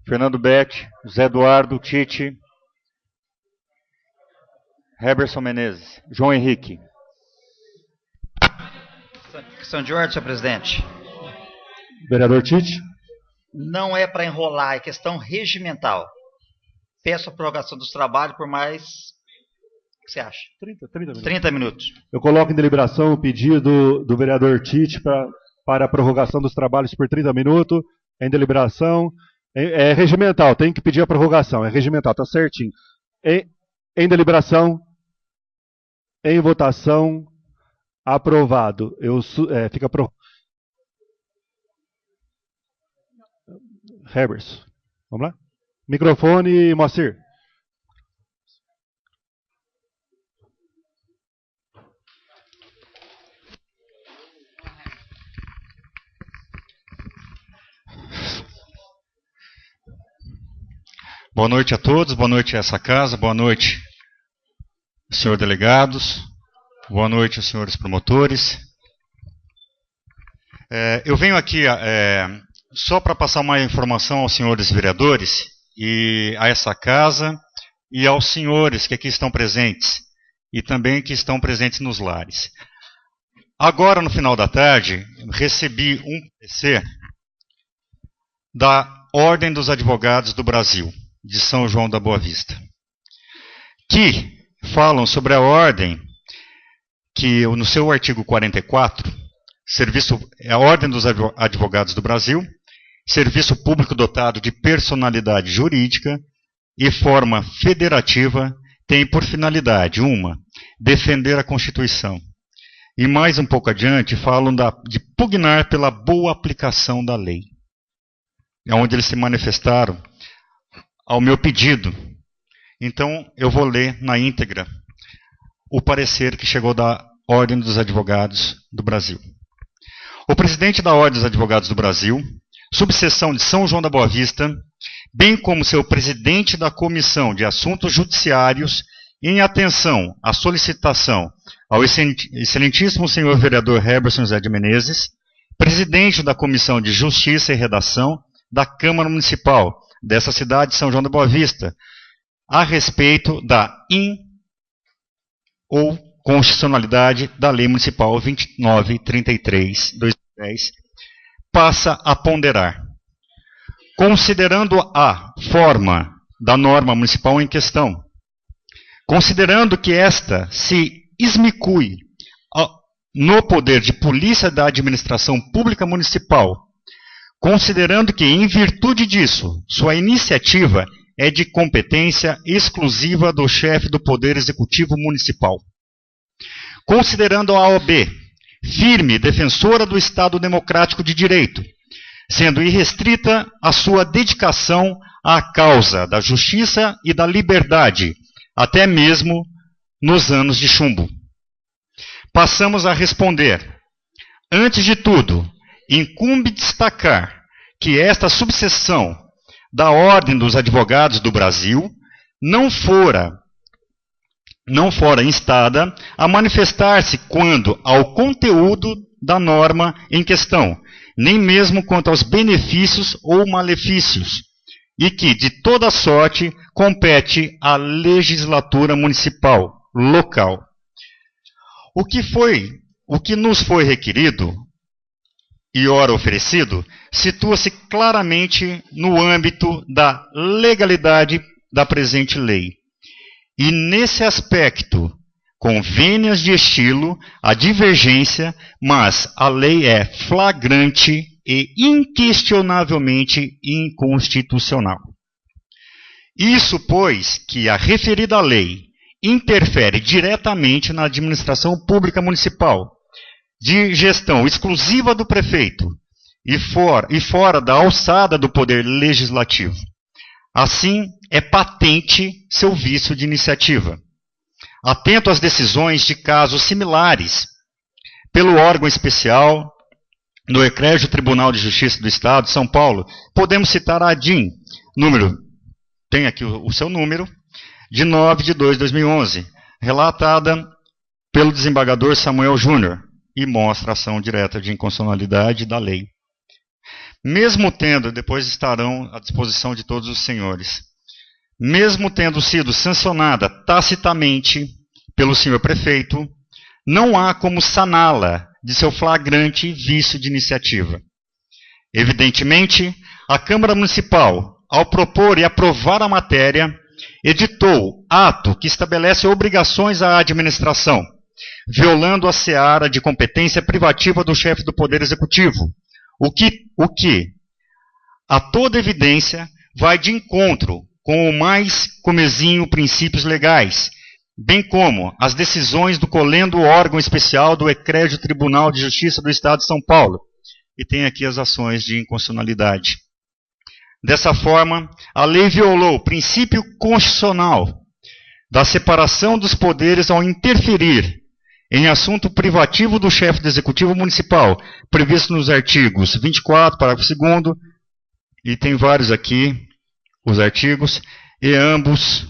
Fernando Betti, José Eduardo, Tite, Heberson Menezes, João Henrique. Questão de ordem, senhor presidente. Vereador Tite. Não é para enrolar, é questão regimental. Peço a prorrogação dos trabalhos por mais... O que você acha? 30 minutos. 30 minutos. Eu coloco em deliberação o pedido do vereador Tite para a prorrogação dos trabalhos por 30 minutos. Em deliberação. É regimental, tem que pedir a prorrogação. É regimental, tá certinho. Em deliberação. Em votação. Aprovado. Fica pro... Herbers. Vamos lá? Microfone, Moacir. Boa noite a todos, boa noite a essa casa, boa noite, senhor delegados, boa noite aos senhores promotores. Eu venho aqui só para passar uma informação aos senhores vereadores e a essa casa e aos senhores que aqui estão presentes e também que estão presentes nos lares. Agora, no final da tarde, recebi um parecer da Ordem dos Advogados do Brasil, de São João da Boa Vista, que falam sobre a ordem que, no seu artigo 44, a Ordem dos Advogados do Brasil, serviço público dotado de personalidade jurídica e forma federativa, tem por finalidade, defender a Constituição. E mais um pouco adiante, falam de pugnar pela boa aplicação da lei. É onde eles se manifestaram ao meu pedido. Então, eu vou ler na íntegra o parecer que chegou da Ordem dos Advogados do Brasil. O presidente da Ordem dos Advogados do Brasil, subseção de São João da Boa Vista, bem como seu presidente da Comissão de Assuntos Judiciários, em atenção à solicitação ao excelentíssimo senhor vereador Heberson Zé de Menezes, presidente da Comissão de Justiça e Redação da Câmara Municipal, dessa cidade, São João da Boa Vista, a respeito da ou constitucionalidade da Lei Municipal 2933/2010, passa a ponderar. Considerando a forma da norma municipal em questão, considerando que esta se esmicui no poder de polícia da administração pública municipal, considerando que, em virtude disso, sua iniciativa é de competência exclusiva do chefe do Poder Executivo Municipal. Considerando a OAB firme defensora do Estado Democrático de Direito, sendo irrestrita a sua dedicação à causa da justiça e da liberdade, até mesmo nos anos de chumbo. Passamos a responder. Antes de tudo, incumbe destacar que esta subseção da Ordem dos Advogados do Brasil não fora instada a manifestar-se quanto ao conteúdo da norma em questão, nem mesmo quanto aos benefícios ou malefícios, e que, de toda sorte, compete à legislatura municipal, local. O que nos foi requerido e ora oferecido, situa-se claramente no âmbito da legalidade da presente lei. E nesse aspecto, convênias de estilo, a divergência, mas a lei é flagrante e inquestionavelmente inconstitucional. Isso, pois, que a referida lei interfere diretamente na administração pública municipal, de gestão exclusiva do prefeito e fora da alçada do poder legislativo. Assim, é patente seu vício de iniciativa. Atento às decisões de casos similares pelo órgão especial do Ecrégio Tribunal de Justiça do Estado de São Paulo, podemos citar a ADIM, tem aqui o seu número, de 9/2/2011, relatada pelo desembargador Samuel Júnior, e mostra a ação direta de inconstitucionalidade da lei. Mesmo tendo, depois estarão à disposição de todos os senhores, mesmo tendo sido sancionada tacitamente pelo senhor prefeito, não há como saná-la de seu flagrante vício de iniciativa. Evidentemente, a Câmara Municipal, ao propor e aprovar a matéria, editou ato que estabelece obrigações à administração, violando a seara de competência privativa do chefe do Poder Executivo, o que, a toda evidência, vai de encontro com o mais comezinho princípios legais, bem como as decisões do colendo órgão especial do Ecrégio Tribunal de Justiça do Estado de São Paulo, e tem aqui as ações de inconstitucionalidade. Dessa forma, a lei violou o princípio constitucional da separação dos poderes ao interferir em assunto privativo do chefe do Executivo Municipal, previsto nos artigos 24, parágrafo 2º, e tem vários aqui, os artigos, e ambos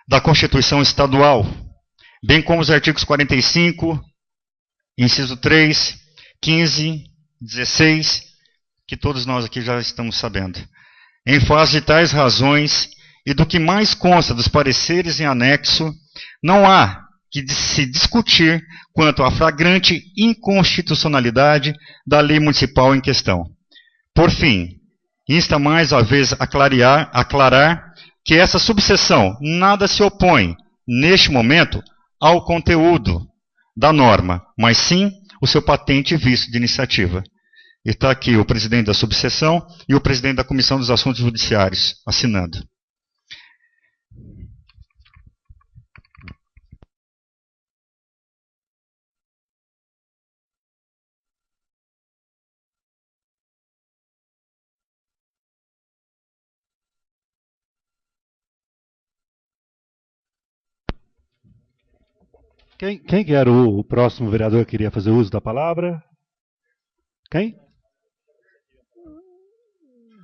da Constituição Estadual, bem como os artigos 45, inciso 3, 15, 16, que todos nós aqui já estamos sabendo. Em face de tais razões e do que mais consta dos pareceres em anexo, não há que se discutir quanto à flagrante inconstitucionalidade da lei municipal em questão. Por fim, insta mais uma vez aclarar que essa subseção nada se opõe, neste momento, ao conteúdo da norma, mas sim o seu patente vício de iniciativa. E está aqui o presidente da subseção e o presidente da Comissão dos Assuntos Judiciários assinando. Quem que era o próximo vereador que queria fazer uso da palavra? Quem?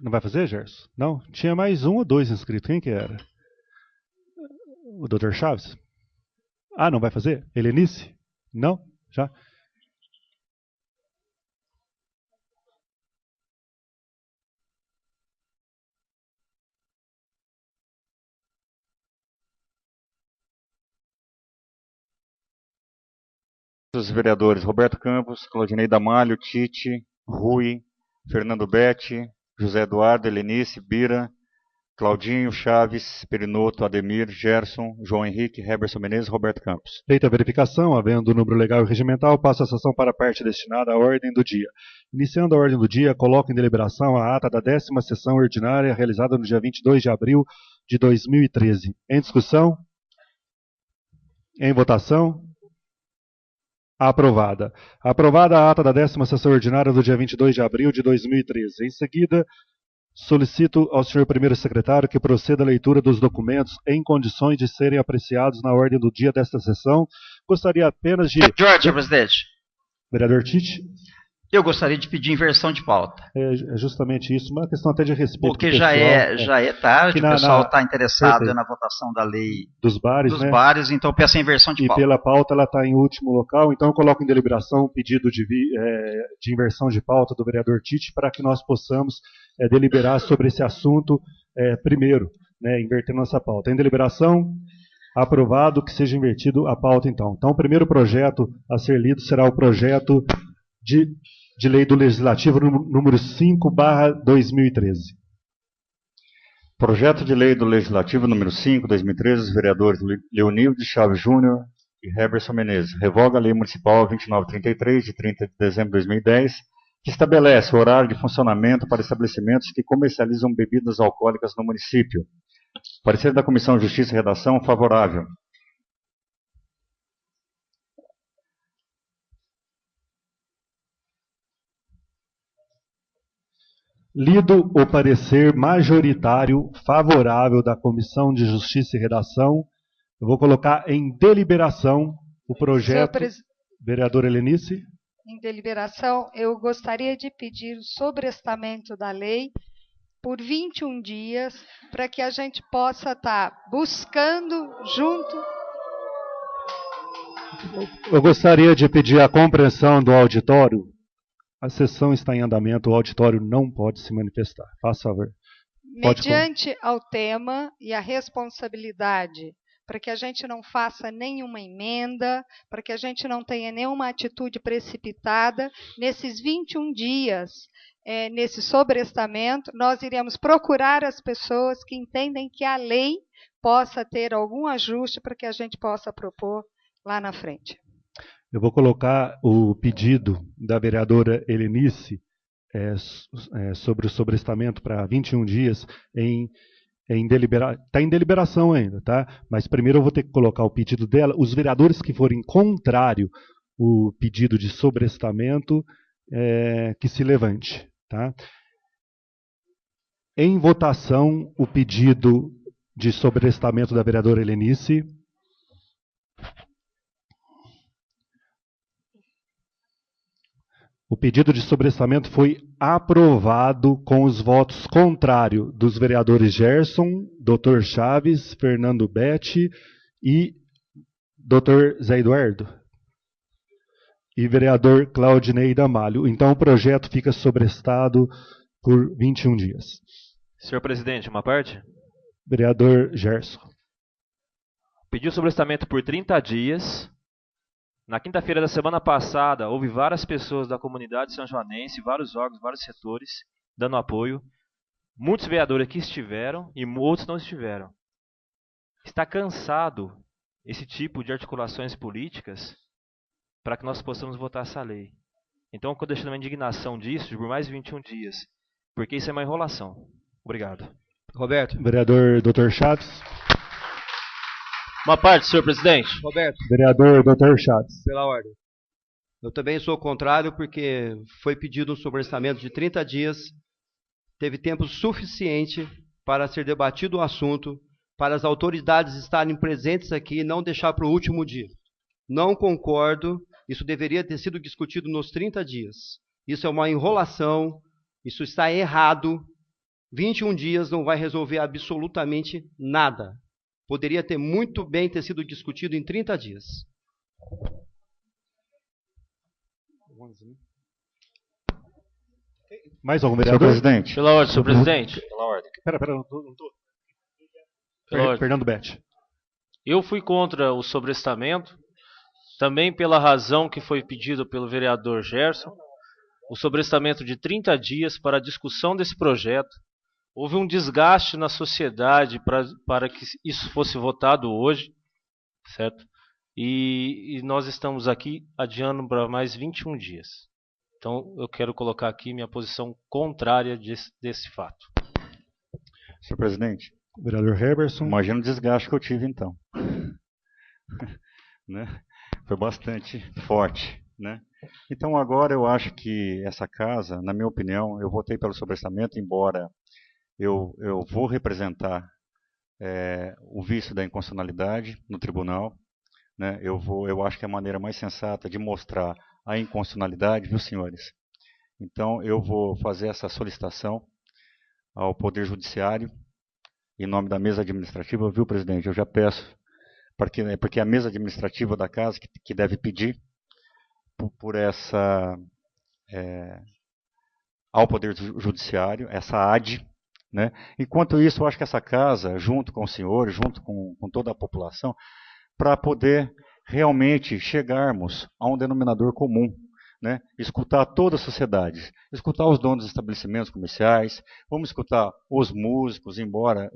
Não vai fazer, Gerson? Não? Tinha mais um ou dois inscritos. Quem que era? O Dr. Chaves? Ah, não vai fazer? Helenice? Não? Já? Os vereadores Roberto Campos, Claudinei Damalho, Tite, Rui, Fernando Betti, José Eduardo, Helenice, Bira, Claudinho, Chaves, Perinoto, Ademir, Gerson, João Henrique, Heberson Menezes, Roberto Campos. Feita a verificação, havendo o número legal e regimental, passo a sessão para a parte destinada à ordem do dia. Iniciando a ordem do dia, coloco em deliberação a ata da 10ª sessão ordinária realizada no dia 22 de abril de 2013. Em discussão? Em votação? Aprovada. Aprovada a ata da 10ª sessão ordinária do dia 22 de abril de 2013. Em seguida, solicito ao senhor primeiro secretário que proceda à leitura dos documentos em condições de serem apreciados na ordem do dia desta sessão. Gostaria apenas de... Jorge, senhor presidente. Vereador Tite? Eu gostaria de pedir inversão de pauta. É justamente isso, uma questão até de respeito. Porque já é tarde, o pessoal está interessado na votação da lei dos bares, então eu peço a inversão de pauta. E pela pauta ela está em último local, então eu coloco em deliberação o pedido de inversão de pauta do vereador Tite para que nós possamos deliberar sobre esse assunto primeiro, invertendo nossa pauta. Em deliberação, aprovado que seja invertido a pauta então. Então o primeiro projeto a ser lido será o projeto de lei do Legislativo número 5/2013. Projeto de lei do Legislativo número 5/2013, dos vereadores Leonildo de Chaves Júnior e Heberson Menezes. Revoga a Lei Municipal 2933, de 30 de dezembro de 2010, que estabelece o horário de funcionamento para estabelecimentos que comercializam bebidas alcoólicas no município. Parecer da Comissão de Justiça e Redação favorável. Lido o parecer majoritário favorável da Comissão de Justiça e Redação, eu vou colocar em deliberação o projeto. Vereadora Helenice. Em deliberação, eu gostaria de pedir o sobrestamento da lei por 21 dias, para que a gente possa estar buscando junto. Eu gostaria de pedir a compreensão do auditório. A sessão está em andamento, o auditório não pode se manifestar. Faça favor. Mediante ao tema e a responsabilidade, para que a gente não faça nenhuma emenda, para que a gente não tenha nenhuma atitude precipitada, nesses 21 dias, nesse sobrestamento, nós iremos procurar as pessoas que entendem que a lei possa ter algum ajuste para que a gente possa propor lá na frente. Eu vou colocar o pedido da vereadora Helenice sobre o sobrestamento para 21 dias está em deliberação ainda, tá? Mas primeiro eu vou ter que colocar o pedido dela. Os vereadores que forem contrário o pedido de sobrestamento, que se levante, tá? Em votação, o pedido de sobrestamento da vereadora Helenice. O pedido de sobrestamento foi aprovado com os votos contrários dos vereadores Gerson, Dr. Chaves, Fernando Betti e Dr. Zé Eduardo. E vereador Claudinei Damalho. Então o projeto fica sobrestado por 21 dias. Senhor presidente, uma parte? Vereador Gerson. Pediu sobrestamento por 30 dias. Na quinta-feira da semana passada, houve várias pessoas da comunidade são-joanense, vários órgãos, vários setores, dando apoio. Muitos vereadores aqui estiveram e outros não estiveram. Está cansado esse tipo de articulações políticas para que nós possamos votar essa lei. Então, eu estou deixando uma indignação disso por mais de 21 dias, porque isso é uma enrolação. Obrigado. Roberto. Vereador Dr. Chaves. Uma parte, senhor presidente. Roberto. Vereador Dr. Chaves. Pela ordem. Eu também sou contrário porque foi pedido um sobrestamento de 30 dias. Teve tempo suficiente para ser debatido o assunto, para as autoridades estarem presentes aqui e não deixar para o último dia. Não concordo. Isso deveria ter sido discutido nos 30 dias. Isso é uma enrolação. Isso está errado. 21 dias não vai resolver absolutamente nada. Poderia ter muito bem ter sido discutido em 30 dias. Mais algum vereador? Senhor presidente. Pela ordem, senhor presidente. Pela ordem. Pera, não tô. Pela ordem. Fernando Betti. Eu fui contra o sobrestamento também pela razão que foi pedido pelo vereador Gerson, o sobrestamento de 30 dias para a discussão desse projeto. Houve um desgaste na sociedade para que isso fosse votado hoje, certo? E nós estamos aqui adiando para mais 21 dias. Então, eu quero colocar aqui minha posição contrária desse fato. Senhor presidente, Vereador Heberson. imagina o desgaste que eu tive então. Né? Foi bastante forte. Né? Então agora eu acho que essa casa, na minha opinião, eu votei pelo sobrestamento, embora eu vou representar o vício da inconstitucionalidade no tribunal. Né? Eu acho que é a maneira mais sensata de mostrar a inconstitucionalidade, viu, senhores? Então eu vou fazer essa solicitação ao Poder Judiciário, em nome da mesa administrativa, viu, presidente? Eu já peço, porque é a mesa administrativa da casa que deve pedir por essa, ao Poder Judiciário, essa AD. Né? Enquanto isso, eu acho que essa casa, junto com os senhores, junto com toda a população, para poder realmente chegarmos a um denominador comum, né? Escutar toda a sociedade, escutar os donos dos estabelecimentos comerciais, vamos escutar os músicos, embora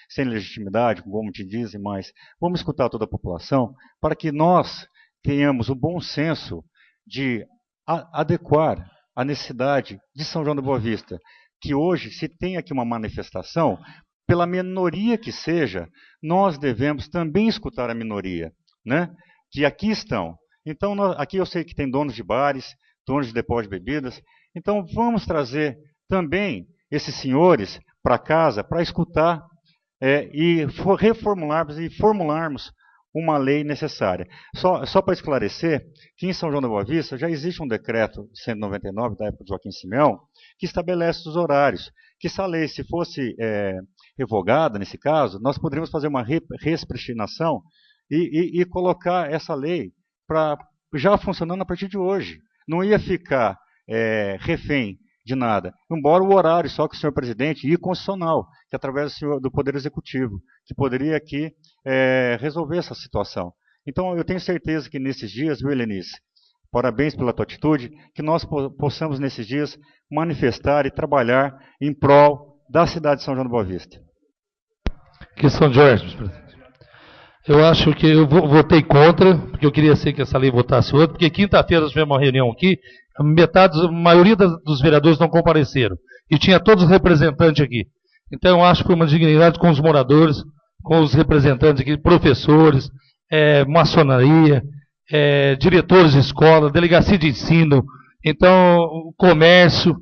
sem legitimidade, como te dizem, mas vamos escutar toda a população para que nós tenhamos o bom senso de adequar a necessidade de São João da Boa Vista, que hoje se tem aqui uma manifestação, pela minoria que seja, nós devemos também escutar a minoria, né? Que aqui estão. Então, aqui eu sei que tem donos de bares, donos de depósitos de bebidas. Então, vamos trazer também esses senhores para casa para escutar e reformularmos e formularmos uma lei necessária. Só para esclarecer, que em São João da Boa Vista já existe um decreto 199 da época de Joaquim Simeão que estabelece os horários. Que essa lei, se fosse revogada, nesse caso, nós poderíamos fazer uma repristinação e colocar essa lei já funcionando a partir de hoje. Não ia ficar refém de nada. Embora o horário só que o senhor presidente e constitucional, que através do Poder Executivo, que poderia aqui resolver essa situação. Então, eu tenho certeza que nesses dias, viu, Helenice, parabéns pela tua atitude, que nós possamos nesses dias manifestar e trabalhar em prol da cidade de São João da Boa Vista. Questão de ordem, presidente. Eu acho que eu votei contra, porque eu queria ser que essa lei votasse outra, porque quinta-feira nós tivemos uma reunião aqui, a maioria dos vereadores não compareceram, e tinha todos os representantes aqui. Então eu acho que foi uma dignidade com os moradores, com os representantes aqui, professores, maçonaria, diretores de escola, delegacia de ensino, então o comércio,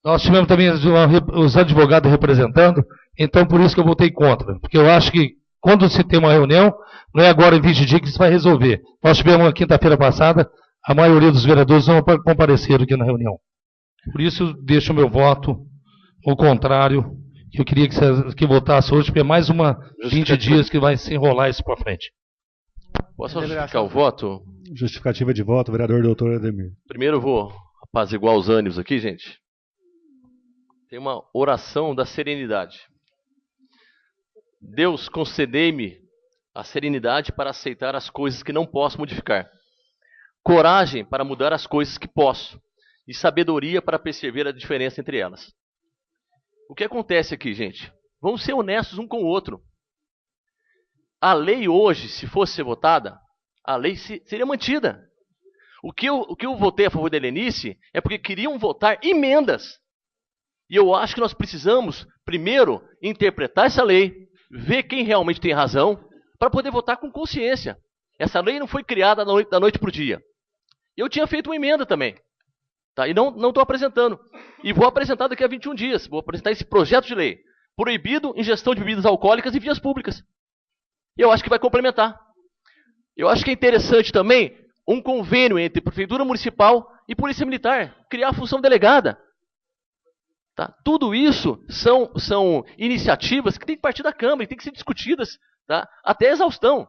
nós tivemos também os advogados representando, então por isso que eu votei contra, porque eu acho que quando se tem uma reunião, não é agora em 20 dias que se vai resolver. Nós tivemos uma quinta-feira passada, a maioria dos vereadores não compareceram aqui na reunião. Por isso, deixo o meu voto ao contrário, que eu queria que votasse hoje, porque é mais uma 20 dias que vai se enrolar isso para frente. Posso justificar o voto? Justificativa de voto, vereador doutor Ademir. Primeiro eu vou apaziguar os ânimos aqui, gente. Tem uma oração da serenidade. Deus, concedei-me a serenidade para aceitar as coisas que não posso modificar, coragem para mudar as coisas que posso, e sabedoria para perceber a diferença entre elas. O que acontece aqui, gente? Vamos ser honestos um com o outro. A lei hoje, se fosse ser votada, a lei seria mantida. O que eu votei a favor da Helenice é porque queriam votar emendas. E eu acho que nós precisamos, primeiro, interpretar essa lei, ver quem realmente tem razão, para poder votar com consciência. Essa lei não foi criada da noite para o dia. Eu tinha feito uma emenda também. Tá? E não estou apresentando. E vou apresentar daqui a 21 dias. Vou apresentar esse projeto de lei. Proibido ingestão de bebidas alcoólicas em vias públicas. E eu acho que vai complementar. Eu acho que é interessante também um convênio entre Prefeitura Municipal e Polícia Militar. Criar a função delegada. Tá? Tudo isso são iniciativas que têm que partir da Câmara e têm que ser discutidas, tá? Até a exaustão.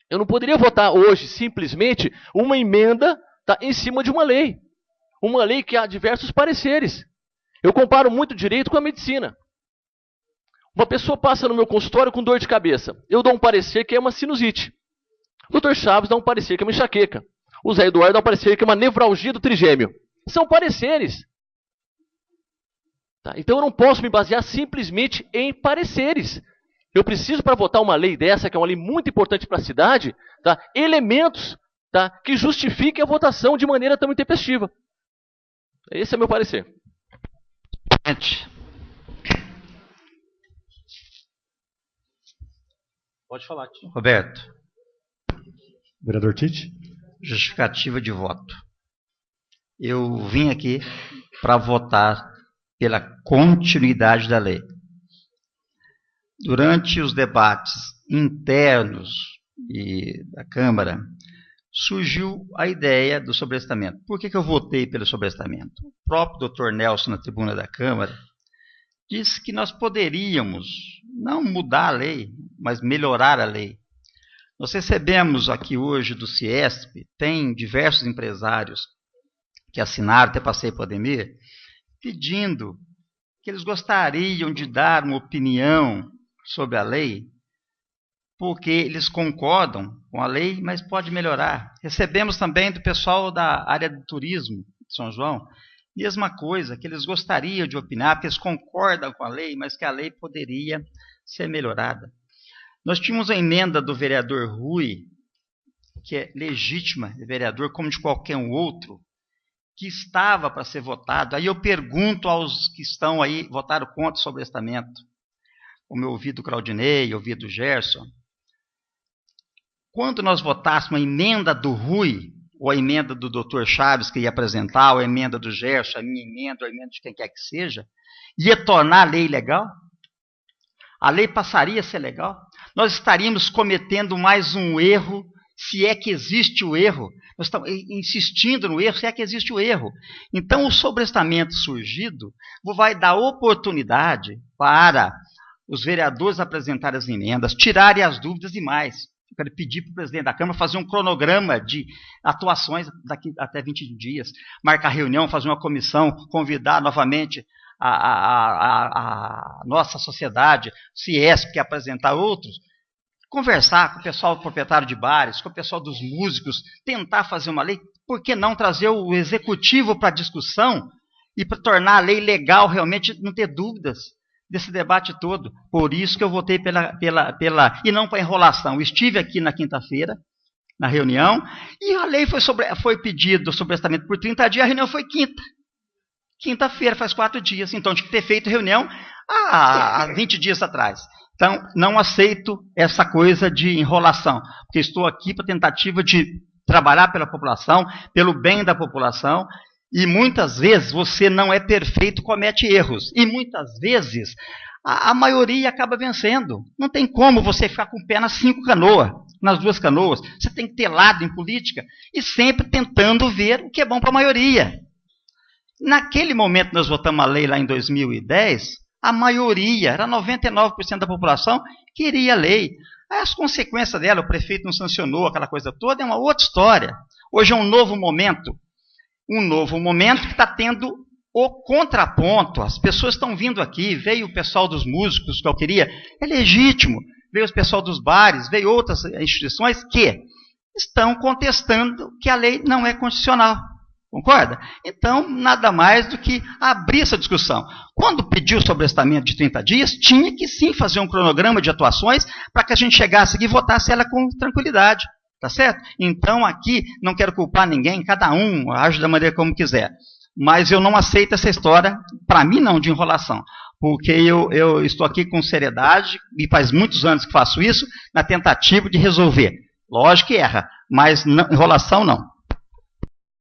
Eu não poderia votar hoje, simplesmente, uma emenda, tá, em cima de uma lei. Uma lei que há diversos pareceres. Eu comparo muito direito com a medicina. Uma pessoa passa no meu consultório com dor de cabeça. Eu dou um parecer que é uma sinusite. O Dr. Chaves dá um parecer que é uma enxaqueca. O Zé Eduardo dá um parecer que é uma nevralgia do trigêmeo. São pareceres. Tá? Então eu não posso me basear simplesmente em pareceres. Eu preciso, para votar uma lei dessa, que é uma lei muito importante para a cidade, tá? Elementos, tá? Que justifiquem a votação de maneira tão intempestiva. Esse é meu parecer. Pode falar, Tito. Roberto. Vereador Tite. Justificativa de voto. Eu vim aqui para votar pela continuidade da lei. Durante os debates internos da Câmara, surgiu a ideia do sobrestamento. Por que eu votei pelo sobrestamento? O próprio Dr. Nelson, na tribuna da Câmara, disse que nós poderíamos não mudar a lei, mas melhorar a lei. Nós recebemos aqui hoje do Ciesp, tem diversos empresários que assinaram, até passei para o Ademir, pedindo que eles gostariam de dar uma opinião sobre a lei, porque eles concordam com a lei, mas pode melhorar. Recebemos também do pessoal da área de turismo de São João, mesma coisa, que eles gostariam de opinar, porque eles concordam com a lei, mas que a lei poderia ser melhorada. Nós tínhamos a emenda do vereador Rui, que é legítima, de vereador como de qualquer um outro, que estava para ser votado. Aí eu pergunto aos que estão aí, votaram contra o sobrestamento, como eu ouvi do Claudinei, ouvi do Gerson. Quando nós votássemos a emenda do Rui, ou a emenda do Dr. Chaves, que ia apresentar, ou a emenda do Gerson, a minha emenda, ou a emenda de quem quer que seja, ia tornar a lei legal? A lei passaria a ser legal? Nós estaríamos cometendo mais um erro, se é que existe o erro. Nós estamos insistindo no erro, se é que existe o erro. Então, o sobrestamento surgido vai dar oportunidade para os vereadores apresentarem as emendas, tirarem as dúvidas e mais. Eu quero pedir para o presidente da Câmara fazer um cronograma de atuações daqui até 20 dias, marcar reunião, fazer uma comissão, convidar novamente a nossa sociedade, Ciesp, que apresentar outros, conversar com o pessoal do proprietário de bares, com o pessoal dos músicos, tentar fazer uma lei. Por que não trazer o executivo para a discussão e para tornar a lei legal, realmente não ter dúvidas desse debate todo? Por isso que eu votei e não para enrolação. Eu estive aqui na quinta-feira, na reunião, e a lei foi pedido sobrestamento por 30 dias, a reunião foi quinta. Quinta-feira, faz 4 dias. Então, tinha que ter feito reunião há 20 dias atrás. Então, não aceito essa coisa de enrolação, porque estou aqui para tentativa de trabalhar pela população, pelo bem da população, e muitas vezes você não é perfeito, comete erros. E muitas vezes a maioria acaba vencendo. Não tem como você ficar com o pé nas 5 canoas, nas 2 canoas. Você tem que ter lado em política e sempre tentando ver o que é bom para a maioria. Naquele momento nós votamos a lei lá em 2010, a maioria, era 99% da população, queria a lei. Aí as consequências dela, o prefeito não sancionou, aquela coisa toda, é uma outra história. Hoje é um novo momento que está tendo o contraponto. As pessoas estão vindo aqui, veio o pessoal dos músicos, que eu queria, é legítimo, veio o pessoal dos bares, veio outras instituições que estão contestando que a lei não é constitucional. Concorda? Então, nada mais do que abrir essa discussão. Quando pediu o sobrestamento de 30 dias, tinha que sim fazer um cronograma de atuações para que a gente chegasse aqui e votasse ela com tranquilidade. Tá certo? Então, aqui, não quero culpar ninguém, cada um age da maneira como quiser. Mas eu não aceito essa história, para mim não, de enrolação. Porque eu estou aqui com seriedade, e faz muitos anos que faço isso, na tentativa de resolver. Lógico que erra, mas não, enrolação não.